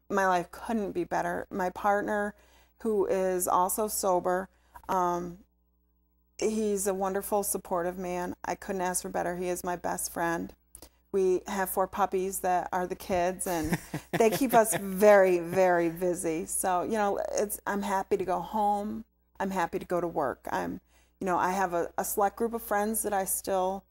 my life couldn't be better. My partner, who is also sober, he's a wonderful, supportive man. I couldn't ask for better. He is my best friend. We have 4 puppies that are the kids, and they keep us very, very busy. So, you know, I'm happy to go home. I'm happy to go to work. You know, I have a select group of friends that I still,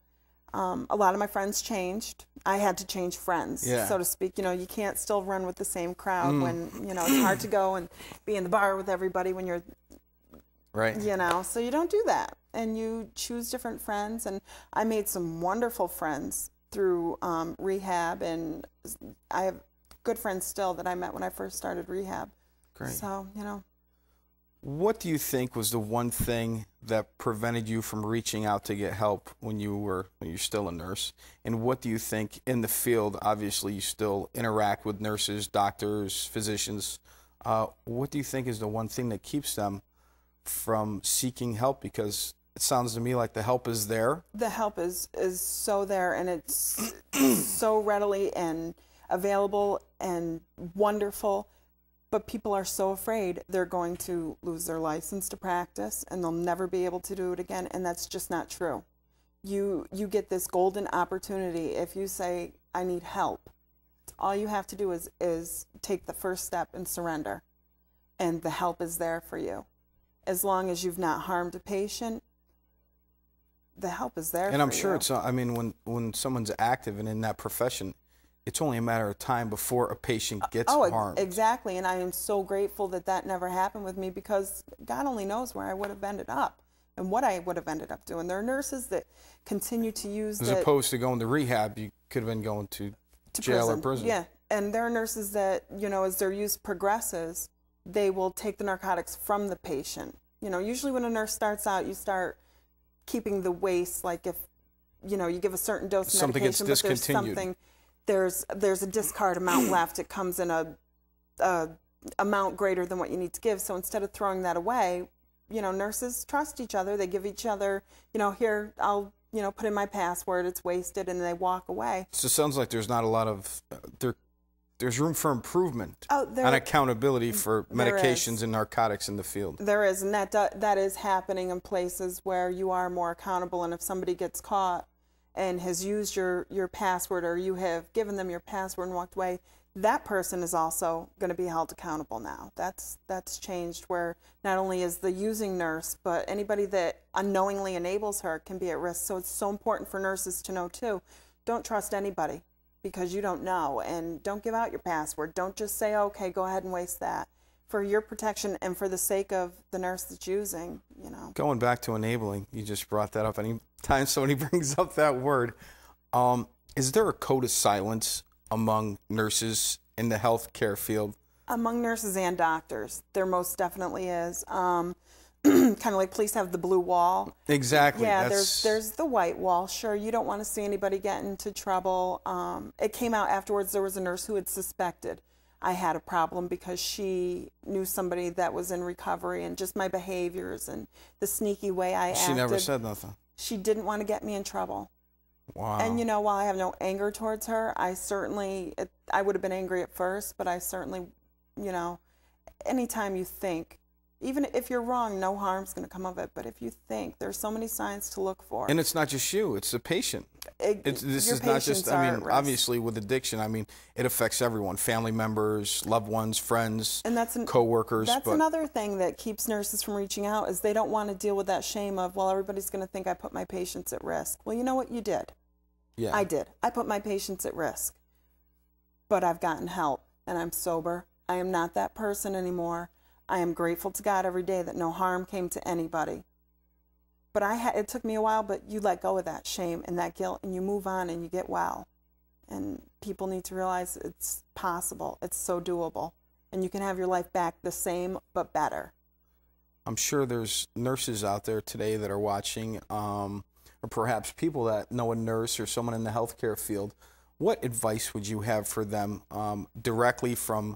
a lot of my friends changed. I had to change friends, so to speak. You know, you can't still run with the same crowd when, you know, it's hard to go and be in the bar with everybody when you're, right. You know, so you don't do that. And you choose different friends. And I made some wonderful friends through rehab, and I have good friends still that I met when I first started rehab. Great. So, you know. What do you think was the one thing that prevented you from reaching out to get help when you're still a nurse? And what do you think in the field, obviously you still interact with nurses, doctors, physicians, what do you think is the one thing that keeps them from seeking help? Because it sounds to me like the help is there. The help is so there, and it's so readily and available and wonderful. But people are so afraid they're going to lose their license to practice and they'll never be able to do it again. And that's just not true. You get this golden opportunity if you say, I need help. All you have to do is take the first step and surrender. And the help is there for you. As long as you've not harmed a patient, the help is there for you. And I'm sure it's, I mean, when someone's active and in that profession, it's only a matter of time before a patient gets harmed. Exactly. And I am so grateful that that never happened with me, because God only knows where I would have ended up and what I would have ended up doing. There are nurses that continue to use As opposed to going to rehab, you could have been going to jail or prison. Yeah. And there are nurses that, you know, as their use progresses, they will take the narcotics from the patient. You know, usually when a nurse starts out, you start keeping the waste, like if, you know, you give a certain dose of medication, but there's something, there's a discard amount left. It comes in a amount greater than what you need to give. So instead of throwing that away, you know, nurses trust each other. They give each other, you know, here, I'll, you know, put in my password, it's wasted, and they walk away. So it sounds like there's not a lot of, there's room for improvement and accountability for medications and narcotics in the field. There is, and that is happening in places where you are more accountable. And if somebody gets caught and has used your password, or you have given them your password and walked away, that person is also going to be held accountable now. That's changed, where not only is the using nurse, but anybody that unknowingly enables her can be at risk. So it's so important for nurses to know too, don't trust anybody, because you don't know, and don't give out your password. Don't just say, okay, go ahead and waste that. For your protection and for the sake of the nurse that's using, you know. Going back to enabling, you just brought that up. Anytime somebody brings up that word, is there a code of silence among nurses in the healthcare field? Among nurses and doctors, there most definitely is. Kind of like police have the blue wall. Exactly. Yeah, there's the white wall. Sure, you don't want to see anybody get into trouble. It came out afterwards, there was a nurse who had suspected I had a problem because she knew somebody that was in recovery, and just my behaviors and the sneaky way I acted. She never said nothing. She didn't want to get me in trouble. Wow. And, you know, while I have no anger towards her, I would have been angry at first, but I certainly, you know, anytime you think, even if you're wrong, no harm's going to come of it. But if you think, there's so many signs to look for. And it's not just you, it's the patient. This is not just, I mean, obviously with addiction, I mean, it affects everyone, family members, loved ones, friends, and co-workers. That's another thing that keeps nurses from reaching out, is they don't want to deal with that shame of, well, everybody's going to think I put my patients at risk. Well, you know what? You did. Yeah. I did. I put my patients at risk. But I've gotten help, and I'm sober. I am not that person anymore. I am grateful to God every day that no harm came to anybody. But it took me a while, but you let go of that shame and that guilt, and you move on and you get well. And people need to realize it's possible. It's so doable. And you can have your life back the same, but better. I'm sure there's nurses out there today that are watching, or perhaps people that know a nurse or someone in the healthcare field. What advice would you have for them directly from